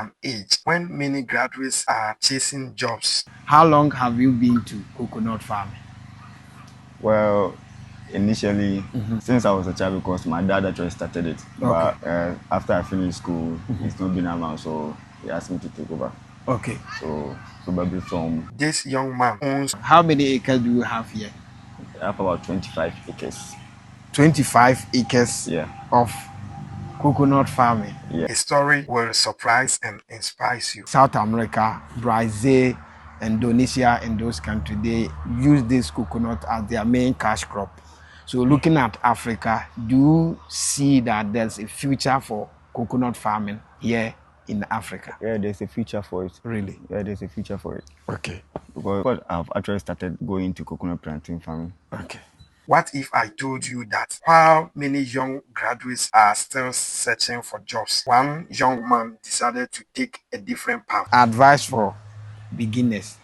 an age when many graduates are chasing jobs. How long have you been to coconut farming? Well, initially, since I was a child, because my dad actually started it. Okay. But after I finished school, it's not been around, so he asked me to take over. Okay. So probably from This young man owns How many acres do you have here? I have about 25 acres. 25 acres Yeah. of coconut farming. Yeah. a story will surprise and inspire you. South America, Brazil, Indonesia, and those countries, they use this coconut as their main cash crop. So looking at Africa, do you see that there's a future for coconut farming here in Africa? Yeah, there's a future for it. Really? Yeah, there's a future for it. Okay. Because I've actually started going into coconut planting farming. Okay. What if I told you that while many young graduates are still searching for jobs, one young man decided to take a different path? Advice for beginners.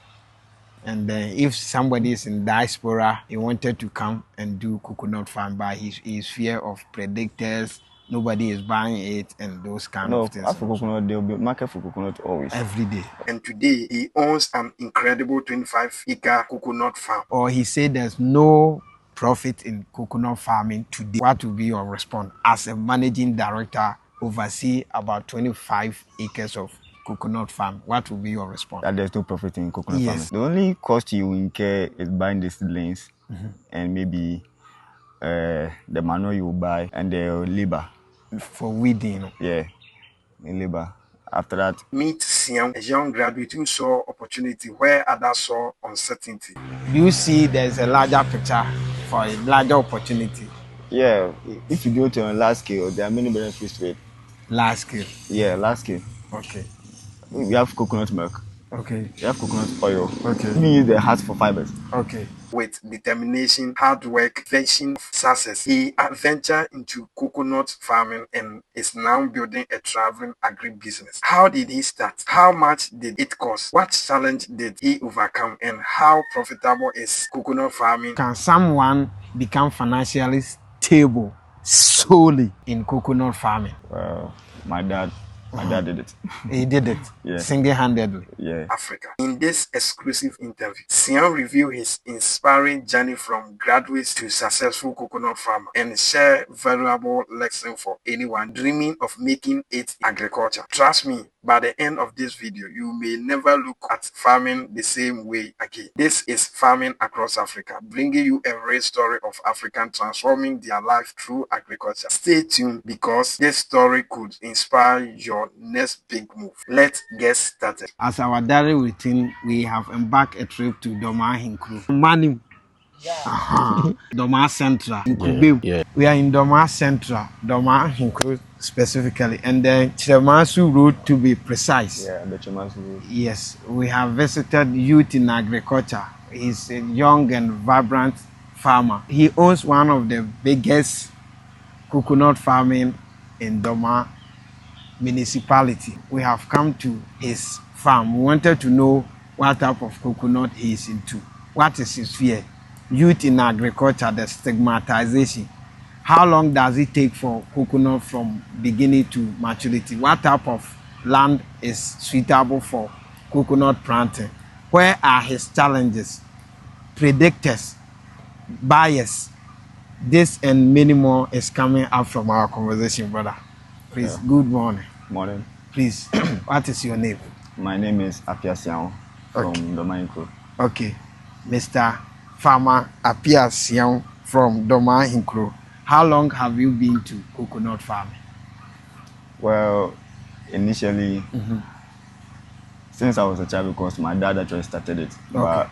And if somebody is in diaspora, he wanted to come and do coconut farm, but his fear of predators, nobody is buying it, and those kind No, of things. after coconut, there will be market for coconut always. Every day. And today he owns an incredible 25-acre coconut farm. Or he said there's no profit in coconut farming today. What will be your response as a managing director, oversee about 25 acres of coconut farm? What will be your response? That there's no profit in coconut Yes. farming. The only cost you incur is buying the seedlings and maybe the manure you buy and the labor. For weeding. Yeah, the labor. After that, Meet Siam, a young graduate who saw opportunity where others saw uncertainty. Do you see there's a larger picture for a larger opportunity? yeah, if you go to a large scale, there are many benefits to it. Large scale. Yeah, large scale. Okay. We have coconut milk. Okay. We have coconut oil. Okay. We use the heart for fibers. Okay. With determination, hard work, vision, success, he adventured into coconut farming and is now building a traveling agribusiness. How did he start? How much did it cost? What challenge did he overcome? And how profitable is coconut farming? Can someone become financially stable solely in coconut farming? Well, my dad did it. He did it Yeah. single-handedly. Yeah. Africa. In this exclusive interview, Siam revealed his inspiring journey from graduates to successful coconut farmer and share valuable lessons for anyone dreaming of making it agriculture. Trust me, by the end of this video, you may never look at farming the same way again. This is Farming Across Africa, bringing you a real story of Africans transforming their life through agriculture. Stay tuned because this story could inspire your next big move. Let's get started. As our daily routine, we have embarked a trip to Doma Hinkru. Manim. Doma Central in Kubeu. Yeah. We are in Doma Central, Doma Hinkru specifically, and then Chiremasu Road to be precise. Yeah, the Chamas. Yes, we have visited youth in agriculture. He's a young and vibrant farmer. He owns one of the biggest coconut farming in Doma municipality. We have come to his farm. We wanted to know what type of coconut he is into. What is his fear? Youth in agriculture, the stigmatization. How long does it take for coconut from beginning to maturity? What type of land is suitable for coconut planting? Where are his challenges? Predictors, bias. This and many more is coming up from our conversation, brother. Please, good morning. Morning. Please, what is your name? My name is Apia Siao from Domainco. Okay, Mr. Farmer Apia Siang from Doma Hinkro. How long have you been to coconut farming? Well, initially, since I was a child, because my dad actually started it. But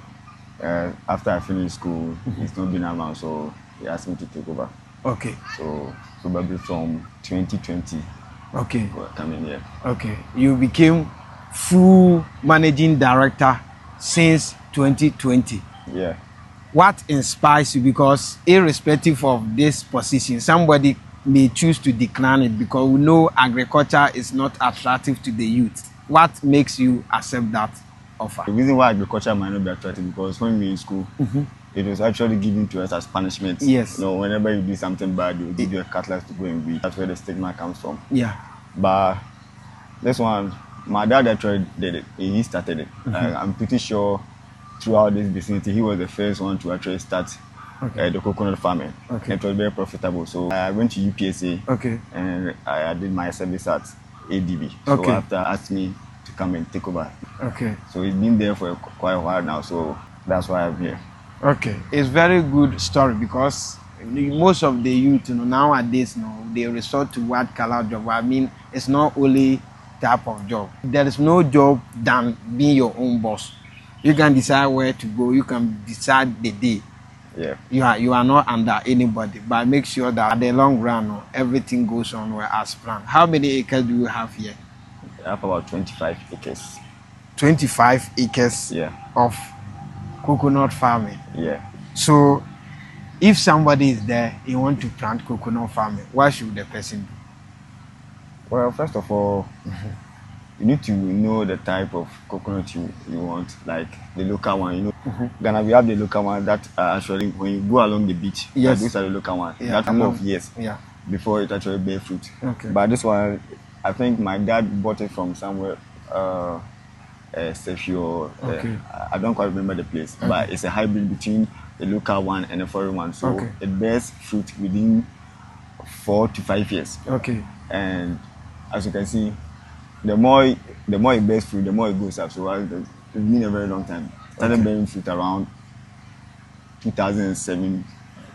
after I finished school, it's not been around, so he asked me to take over. Okay. So probably from 2020, Okay. we're coming here. Okay. You became full managing director since 2020. Yeah. What inspires you? Because irrespective of this position, somebody may choose to decline it because we know agriculture is not attractive to the youth. What makes you accept that offer? The reason why agriculture might not be attractive because when we were in school, it was actually given to us as punishment. Yes. You know, whenever you do something bad, they will give you a cutlass to go and beat. That's where the stigma comes from. Yeah. But this one, My dad actually did it. He started it. I'm pretty sure throughout this vicinity, he was the first one to actually start the coconut farming. Okay. It was very profitable. So I went to UPSA Okay. and I did my service at ADB. So Okay. after asked me to come and take over. Okay. So it's been there for quite a while now. So that's why I'm here. Okay, it's very good story because most of the youth, nowadays, they resort to white collar job. I mean, it's not only type of job. There is no job than being your own boss. You can decide where to go. You can decide the day. Yeah. You are not under anybody, but make sure that at the long run, everything goes on well as planned. How many acres do you have here? I have about 25 acres. 25 acres of coconut farming. Yeah. So if somebody is there, he want to plant coconut farming, what should the person do? Well, first of all, you need to know the type of coconut you want, like the local one. Ghana, we have the local one that actually, when you go along the beach, these are the local ones. That couple of years before it actually bear fruit. Okay. But this one, I think my dad bought it from somewhere. Sefio, I don't quite remember the place, but it's a hybrid between the local one and the foreign one. So it bears fruit within 4 to 5 years. Okay. And as you can see, the more it bears fruit, the more it goes up. So it's been a very long time. Started bearing fruit around 2007.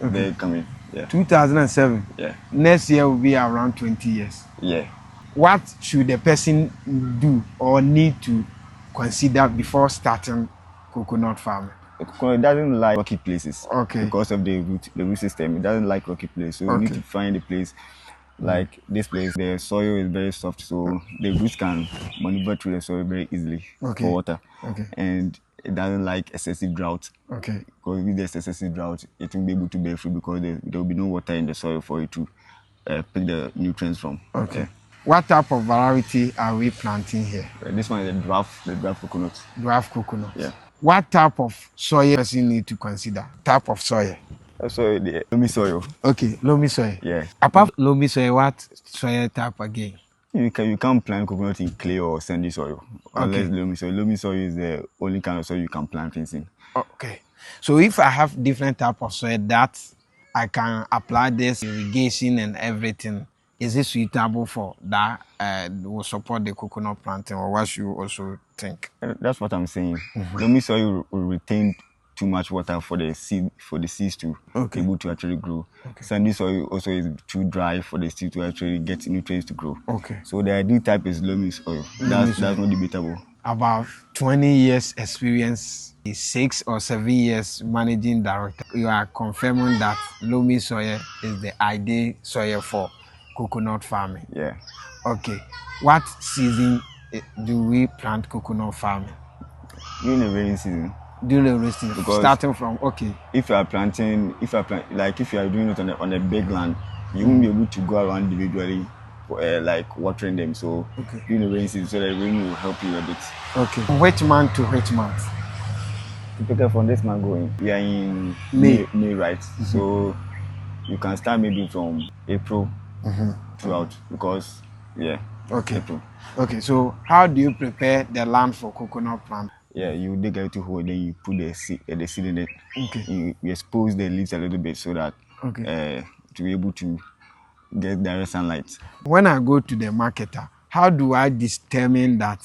They're coming. Yeah. 2007. Yeah. Next year will be around 20 years. Yeah. What should the person do or need to consider before starting coconut farming? It doesn't like rocky places. Okay. Because of the root system, it doesn't like rocky places. So you need to find a place like this place. The soil is very soft, so the roots can maneuver through the soil very easily for water. Okay. And it doesn't like excessive drought. Okay. Because if there's excessive drought, it won't be able to bear fruit because there will be no water in the soil for it to pick the nutrients from. Okay. What type of variety are we planting here? This one is the dwarf coconut. Dwarf coconut. Yeah. What type of soil does he need to consider? Type of soil? So the loamy soil. Okay, loamy soil. Yeah. Apart from loamy soil, what soil type again? You can't plant coconut in clay or sandy soil. Unless loamy soil. Loamy soil is the only kind of soil you can plant things in. Okay. So if I have different type of soil that I can apply this irrigation and everything, is it suitable for that? Will support the coconut planting, or what you also think? That's what I'm saying. Loamy soil will retain too much water for the seeds to be able to actually grow. Sandy soil also is too dry for the seed to actually get nutrients to grow. Okay. So the ideal type is loamy soil. That's not debatable. About 20 years experience, 6 or 7 years managing director. You are confirming that loamy soil is the ideal soil for coconut farming. Yeah. Okay. What season do we plant coconut farming? During the rainy season. During the rainy season. Starting from if you are doing it on a big land, you won't be able to go around individually like watering them. So during the rainy season, so the rain will help you a bit. Okay. From which month to which month? Typically from this month going, we are in May, right? So you can start maybe from April throughout because April. Okay, so how do you prepare the land for coconut plant? Yeah, you dig a little hole, then you put the seed in it. Okay. You expose the leaves a little bit so that to be able to get direct sunlight. When I go to the marketer, how do I determine that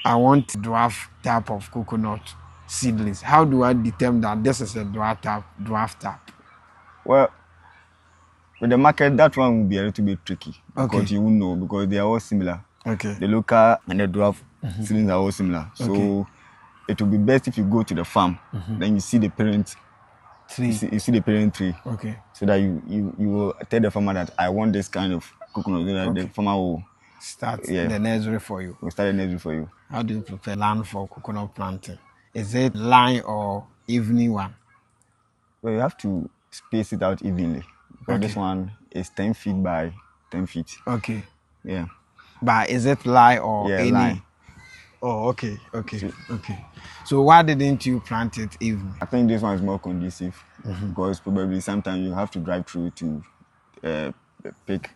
I want dwarf type of coconut seedlings? How do I determine that this is a dwarf type? Well, with the market, that one will be a little bit tricky because you won't know because they are all similar. Okay. The local and the dwarf seedlings are all similar. So it will be best if you go to the farm, then you see the parent tree. You see the parent tree. Okay. So that you will tell the farmer that I want this kind of coconut. So that the farmer will start the nursery for you. We'll start the nursery for you. How do you prepare land for coconut planting? Is it line or evening one? Well, you have to space it out evenly. Because this one is 10 feet by 10 feet. Okay. Yeah. But is it line or any? Line. Oh, okay. So why didn't you plant it evening? I think this one is more conducive because probably sometimes you have to drive through to pick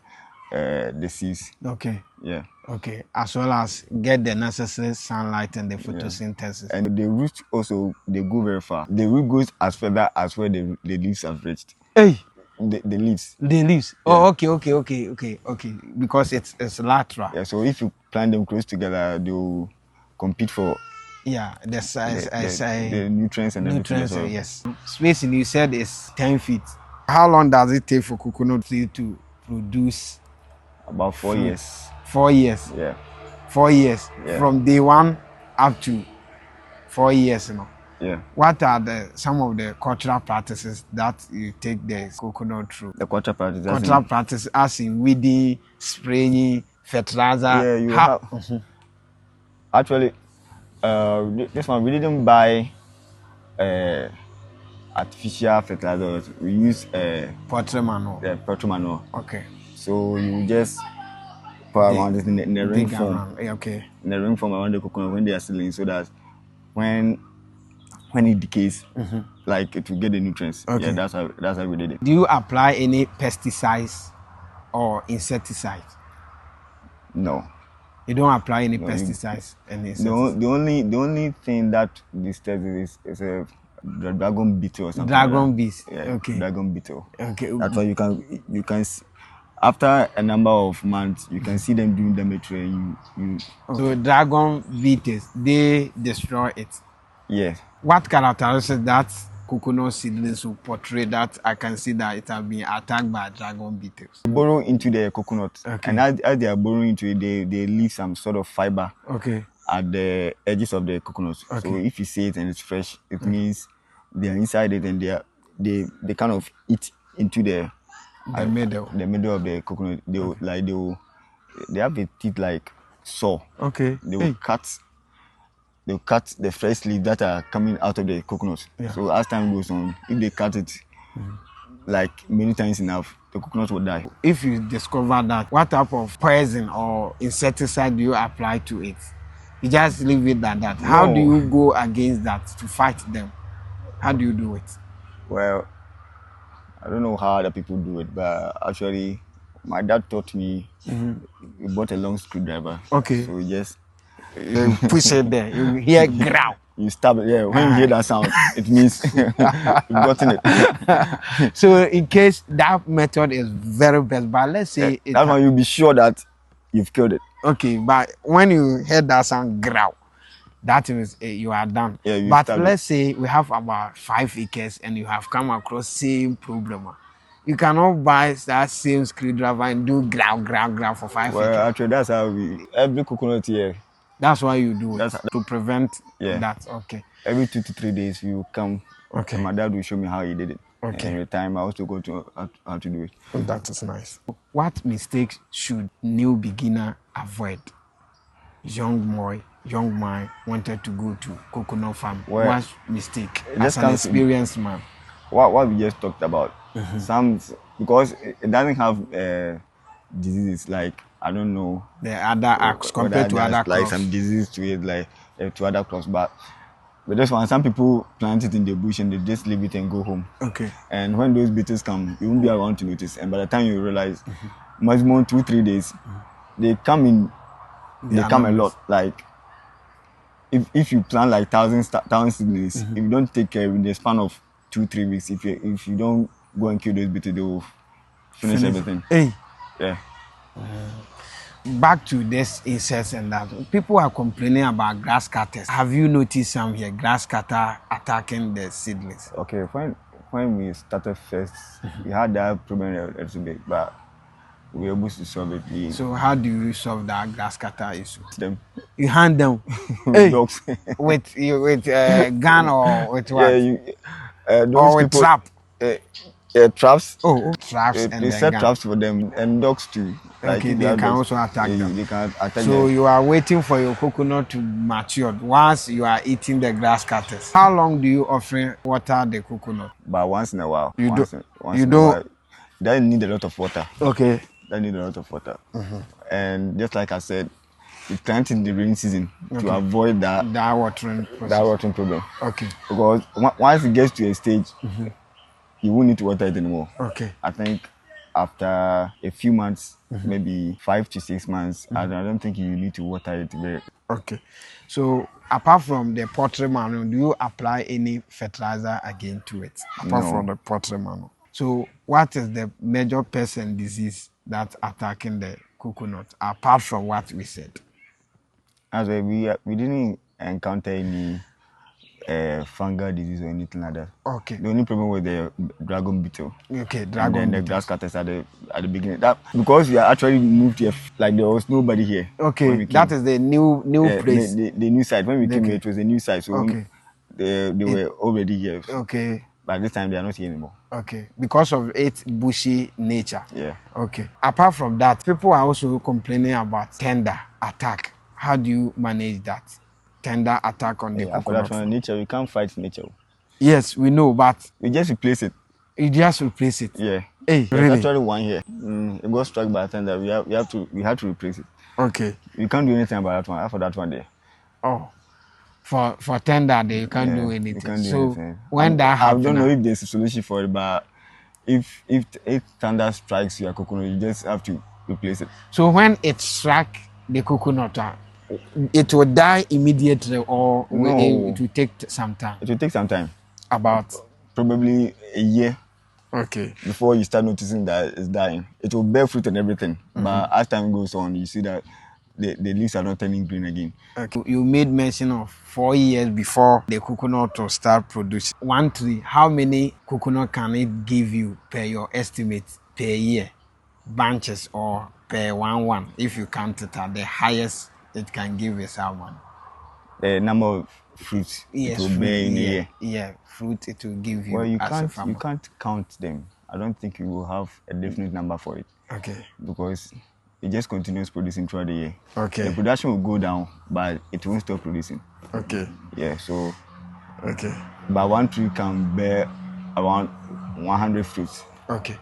disease. Okay. Yeah. Okay. As well as get the necessary sunlight and the photosynthesis. And the roots also, they go very far. The root goes as further as where the leaves have reached. Hey. The leaves. The leaves. Yeah. Oh, okay. Because it's lateral. Yeah. So if you plant them close together, they'll compete for the size, the nutrients and everything. So yes. Spacing you said is 10 feet. How long does it take for coconut tree to produce? about 4 fruit? years. 4 years. Yeah. 4 years. Yeah. From day one up to 4 years, Yeah. What are some of the cultural practices that you take the coconut through? The cultural practice. Cultural practice as in weeding, spraying, fertilizer. Yeah, you have. Actually, this one we didn't buy artificial fertilizers. We use poultry manure. Yeah, poultry manure. Okay. So you just put around it in the ring form. Okay. In the ring form around the coconut when they are seedling, so that when it decays, like it will get the nutrients. Okay. Yeah, that's how we did it. Do you apply any pesticides or insecticides? No. You don't apply any pesticides and insecticides? The only thing that disturbs is a dragon beetle or something. Dragon bees. Yeah, Okay. dragon beetle. Okay. That's why you can after a number of months you can see them doing damage to you. So dragon beetles, they destroy it. Yes. What characteristics that coconut seedlings will portray that I can see that it has been attacked by dragon beetles? Burrow into the coconut. Okay. And as they are burrowing into it, they leave some sort of fiber. Okay. At the edges of the coconut. Okay. So if you see it and it's fresh, it means they are inside it and they kind of eat into the middle of the coconut. They have a teeth like saw. Okay. They will cut the fresh leaves that are coming out of the coconut. Yeah. So as time goes on, if they cut it like many times enough, the coconut will die. If you discover that, what type of poison or insecticide do you apply to it? You just leave it like that. How do you go against that to fight them? How do you do it? Well, I don't know how other people do it, but actually, my dad taught me. He bought a long screwdriver. Okay. So you push it there. You hear growl. You stab it. Yeah. When you hear that sound, it means you've gotten it. So in case that method is very best, but let's say that's why you'll be sure that you've killed it. Okay, but when you hear that sound growl, that means you are done. Yeah, but let's say we have about 5 acres and you have come across same problem. You cannot buy that same screwdriver and do growl for 5 acres. Well, actually, that's how every coconut here. That's why you do it, to prevent that. Okay. Every 2 to 3 days, you come. Okay. And my dad will show me how he did it. Okay. And every time I also go to how to do it. That is nice. What mistakes should new beginner avoid? Young man wanted to go to coconut farm. What mistake as an experienced man? What we just talked about. Some, because it doesn't have diseases like, I don't know, the other crops compared to other crops. Like some disease to it, like to other crops. But this one, some people plant it in the bush and they just leave it and go home. Okay. And when those beetles come, you won't be around to notice. And by the time you realize, maximum 2-3 days, they come in. They come a lot. Like if you plant like thousands seedlings, if you don't take care in the span of 2-3 weeks, if you don't go and kill those beetles, they will finish everything. Hey. Yeah. Back to this insects and that. People are complaining about grass cutters. Have you noticed some here grass cutter attacking the seedlings? Okay, when we started first, we had that problem a little bit, but we were able to solve it. So how do you solve that grass cutter issue? Them. You hand them with dogs. with gun or with what? Yeah, those or with people, trap. Traps. Traps they set traps for them and dogs too. Okay, they can also attack them. They can attack them. So you are waiting for your coconut to mature once you are eating the grass cutters. How long do you often water the coconut? But once in a while. You don't. While. That need a lot of water. Okay. That need a lot of water. And just like I said, you plant in the rainy season to avoid that watering process. That watering problem. Okay. Because once it gets to a stage, you won't need to water it anymore. Okay. I think after a few months, maybe 5 to 6 months, I don't think you need to water it very. Okay. So apart from the pottery manual, do you apply any fertilizer again to it? Apart No. from the pottery manual. So what is the major pest and disease that's attacking the coconut apart from what we said? As well, we didn't encounter any fungal disease or anything like that. Okay. The only problem was the dragon beetle. Okay, And dragon then the beetles. grass cutters at the beginning. That because we actually moved here, like there was nobody here. when Okay, we that came. is the new place. The new site. When we came Okay. here, it was a new site. So Okay. they were already here. Okay. But this time they are not here anymore. Okay, because of its bushy nature. Yeah. Okay. Apart from that, people are also complaining about tender attack. How do you manage that? Tender attack on the After coconut. that one, nature, we can't fight nature. Yes, we know, but We just replace it. you just replace it. Yeah. Hey, There's really? actually one here. It got struck by thunder. We have to replace it. Okay. We can't do anything about that one. After that one there. Oh, for tender, you can't Yeah, do we anything. can't do so anything. when that I happens, don't know if there's a solution for it, but if thunder strikes your coconut, you just have to replace it. so when it strike the coconut, it will die immediately, or No. it will take some time. It will take some time, About probably a year okay. before you start noticing that it's dying. It will bear fruit and everything, but as time goes on, you see that the leaves are not turning green again. Okay. You made mention of 4 years before the coconut will start producing. One tree, how many coconut can it give you per your estimate per year? Bunches or per one, if you count it at the highest it can give is how much? The number of fruits Yes, it will fruit, bear in a yeah, year. yeah, fruit it will give you Well, you as a farmer. you can't count them. I don't think you will have a definite number for it Okay, because it just continues producing throughout the year. okay, The production will go down, but it won't stop producing. okay, Yeah, so okay, but one tree can bear around 100 fruits okay,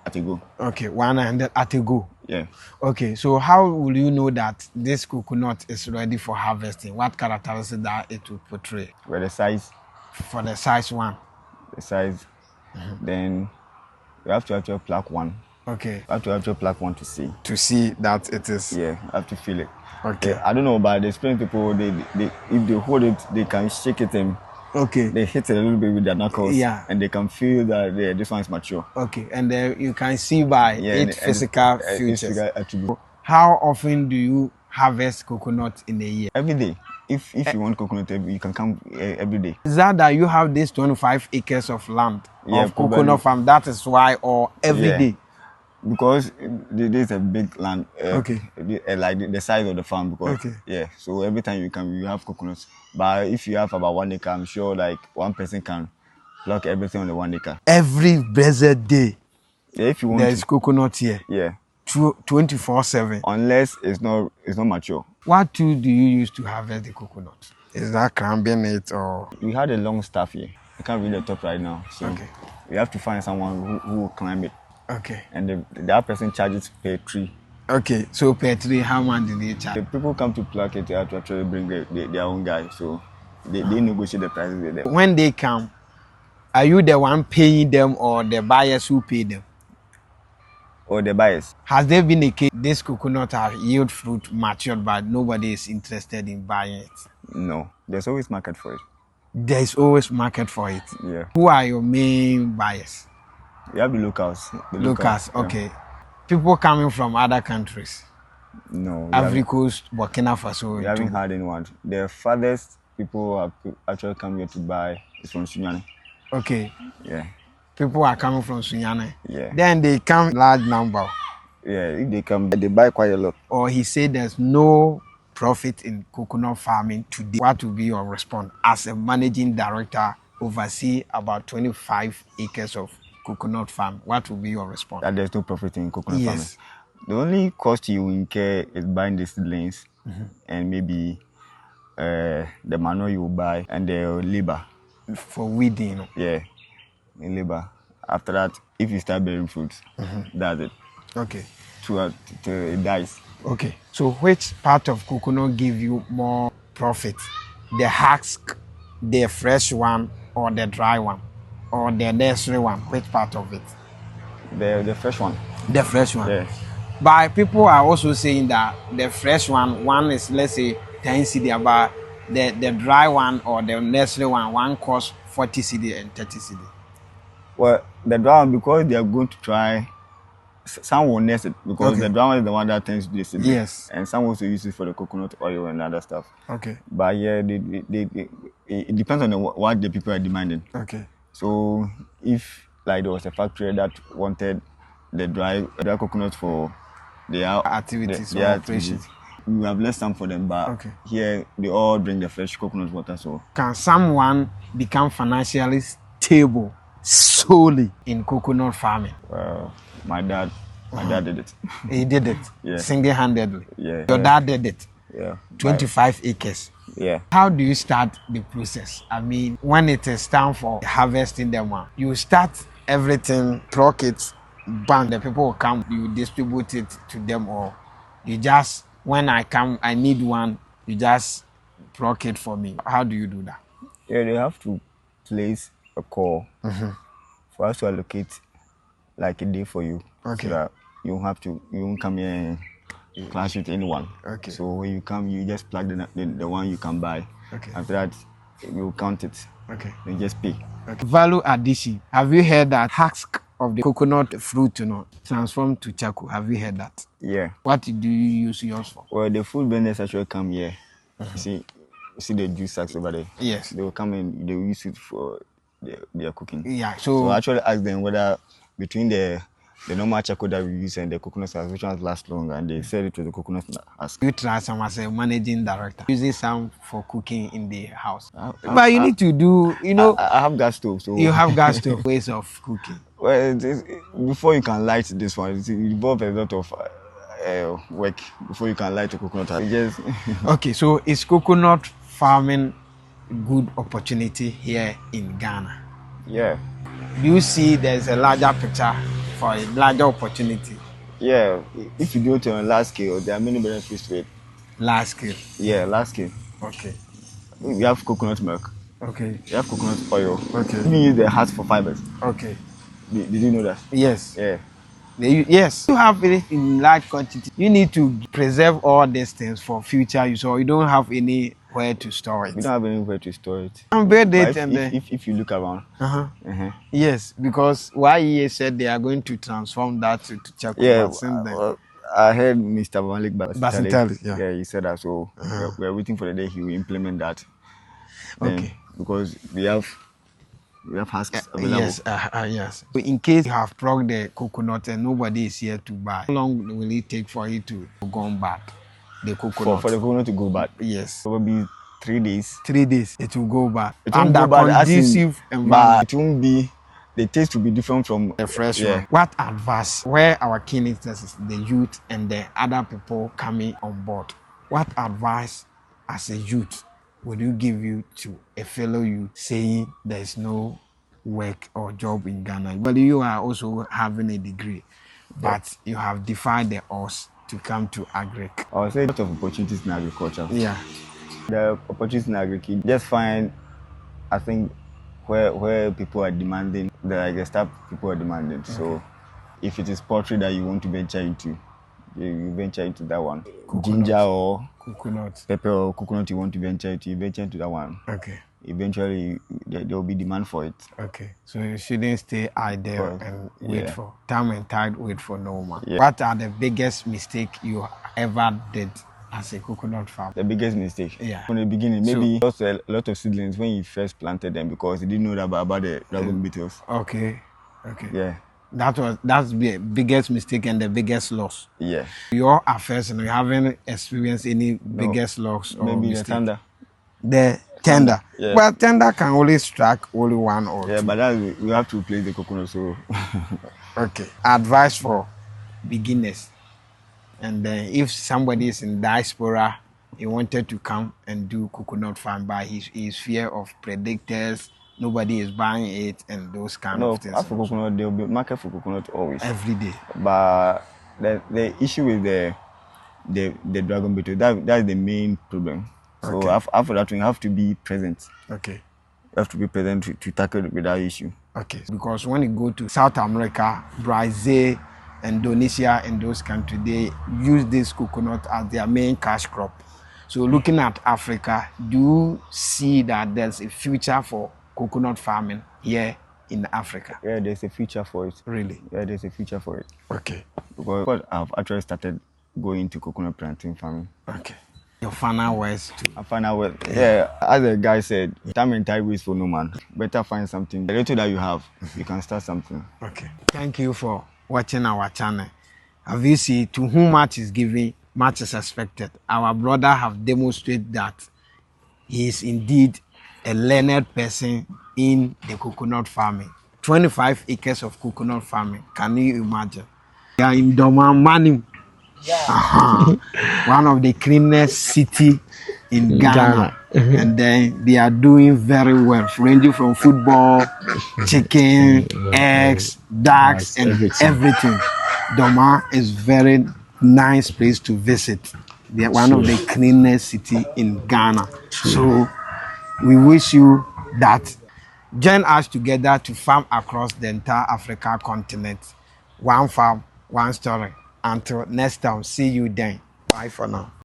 at a go. okay, 100 at a go. Yeah. Okay, so how will you know that this coconut is ready for harvesting? What characteristics that it will portray? Where the size, For the size one. then you have to actually pluck one. Okay. You have to actually pluck one to see. To see that it is. Yeah, you have to feel it. Okay. Yeah, I don't know, but the experienced people, they if they hold it, they can shake it and Okay. they hit it a little bit with their knuckles. Yeah. And they can feel that this one is mature. Okay. And then you can see by its physical features. Physical attribute. How often do you harvest coconut in a year? Every day. If you want coconut, you can come every day. Is that you have this 25 acres of land of probably. coconut farm? That is why, or every Yeah. day? Because there's a big land, Okay. like the size of the farm. Because Okay. yeah, so every time you come, you have coconuts. But if you have about 1 acre, I'm sure like one person can pluck everything on the 1 acre. Every blessed day, Yeah, if you want there is coconut here. yeah, 24/7. unless it's not mature. What tool do you use to harvest the coconut? Is that climbing it or? We had a long staff here. I can't read the top right now, so Okay. we have to find someone who will climb it, Okay. and that person charges per tree. Okay. So per tree, how much do they The charge? people come to pluck it, they have to actually bring their own guy, so they negotiate the prices with them. When they come, are you the one paying them or the buyers who pay them? Or the buyers. Has there been a case this coconut have yield fruit matured but nobody is interested in buying it? No, there's always market for it. There is always market for it. Yeah, Who are your main buyers? we have the locals. Locals, yeah. okay. People coming from other countries. No, Ivory Coast, Burkina Faso. we haven't Togo. had anyone. The farthest people have actually come here to buy is from Sunyani. Okay. Yeah, People are coming from Sunyani. yeah, Then they come large number. yeah. If they come, they buy quite a lot. Or he said there's no profit in coconut farming today. What will be your response as a managing director, oversee about 25 acres of coconut farm? What will be your response? That there's no profit in coconut farming. Yes. The only cost you incur is buying the seedlings and maybe the manure you will buy and the labor. For weeding. Yeah, in labor. After that, if you start bearing fruits, that's it. Okay. It dies. Okay. So which part of coconut give you more profit? The husk, the fresh one, or the dry one? Or the nursery one? Which part of it? The fresh one. The fresh one. Yeah. But people are also saying that the fresh one is, let's say, 10 cedi, but the dry one or the nursery one costs 40 cedi and 30 cedi. Well, the dry one, because they are going to try, some will nest it because Okay. the dry one is the one that tends to do seed. Yes. And some also use it for the coconut oil and other stuff. Okay. But yeah, it depends on what the people are demanding. Okay. So if like there was a factory that wanted the dry coconut for their Activities or their operations. we have left some for them, but Okay. here they all drink the fresh coconut water. So Can someone become financially stable solely in coconut farming? my dad did it. He did it. Yeah. Single-handedly. Yeah. Your dad did it. Yeah. 25 acres. Yeah. How do you start the process? I mean, when it is time for harvesting them, you start everything, pluck it, bang, the people will come, you distribute it to them, or you just, when I come, I need one, you just pluck it for me. How do you do that? Yeah, they have to place a call for us to allocate like a day for you. Okay. So that you won't come here and clash with anyone. Okay. So when you come, you just plug the one you can buy. Okay. After that, you count it. Okay. You just pay. Okay. Value addition. Have you heard that husk of the coconut fruit, transform to charcoal? Have you heard that? Yeah. What do you use yours for? Well, the food vendors actually come here. You see the juice sacks over there? Yes. They will come and they will use it for their cooking. Yeah. So I actually ask them whether between the normal charcoal that we use and the coconut husk, which ones last longer, and they said it was the coconut husk. You try some as a managing director, using some for cooking in the house. But you need to do, I have gas stove, so you have gas stove ways of cooking. Well, before you can light this one, it involves a lot of work before you can light a coconut husk. Just Okay, so is coconut farming good opportunity here in Ghana? yeah. Do you see there's a larger picture for a larger opportunity? Yeah, if you do it on a large scale, there are many benefits to it. Large scale. Yeah, large scale. Okay. You have coconut milk, Okay. you have coconut oil. Okay. You even use the husk for fibers. Okay. Did you know that? Yes. Yeah. Yes. You have it in large quantity. You need to preserve all these things for future use, or you don't have anywhere to store it. We don't have anywhere to store it. And build it But and then. if you look around, Yes, because YEA said they are going to transform that to charcoal. yeah, But since then- I heard Mr. Malik Basintali, yeah. he said that. So we're waiting for the day he will implement that. Okay. Because we have husks available. Yes, yes. So in case you have plucked the coconut and nobody is here to buy, how long will it take for it to go bad? The coconut. For the coconut to go bad. Yes. Probably 3 days. 3 days, it will go bad. It won't Under go bad as in- conducive But environment. it won't be, the taste will be different from The fresh yeah. one. What advice, where our key interest is the youth and the other people coming on board, what advice as a youth would you give to a fellow youth saying there is no work or job in Ghana? Well, you are also having a degree, but you have defied the odds to come to agric. I would say a lot of opportunities in agriculture. Yeah. The opportunities in agriculture, just find, I think, where people are demanding, the stuff people are demanding. Okay. So if it is poultry that you want to venture into, you venture into that one. Coconut. Ginger or Coconut. pepper or coconut you want to venture into, you venture into that one. Okay. Eventually there will be demand for it. Okay, so you shouldn't stay idle and wait Yeah. for time and tide, wait for no man. Yeah. What are the biggest mistake you ever did as a coconut farmer? The biggest mistake. Yeah. From the beginning, maybe also a lot of seedlings when you first planted them because you didn't know about the dragon beetles. Okay. Yeah. That's the biggest mistake and the biggest loss. Yeah. Your affairs, and you haven't experienced any biggest loss or Maybe mistake? the thunder. The tender. Yeah. But tender can only strike only one or Yeah, two. but that we have to replace the coconut. So Okay. Advice for beginners. And then if somebody is in diaspora, he wanted to come and do coconut farm, but he's fear of predators, nobody is buying it, and those kind no, of things. for coconut, there will be market for coconut always. Every day. But the issue with the dragon beetle, that's the main problem. So Okay. after that, you have to be present. Okay. You have to be present to tackle with that issue. Okay. Because when you go to South America, Brazil, Indonesia and those countries, they use this coconut as their main cash crop. So looking at Africa, do you see that there's a future for coconut farming here in Africa? Yeah, there's a future for it. Really? Yeah, there's a future for it. Okay. Because I've actually started going to coconut planting farming. Okay. Your final words too. I found out well, yeah, as a guy said, time and tide waits for no man. Better find something. The little that you have, you can start something. Okay. Thank you for watching our channel. Have you seen, to whom much is given, much is expected. Our brother have demonstrated that he is indeed a learned person in the coconut farming. 25 acres of coconut farming. Can you imagine? We are in Domamani. Yeah. One of the cleanest city in Ghana. And then they are doing very well, ranging from football, chicken, eggs, ducks, and everything. Doma is very nice place to visit. They are one of the cleanest city in Ghana. So we wish you that. Join us together to farm across the entire Africa continent. One farm, one story. Until next time, see you then. Bye for now.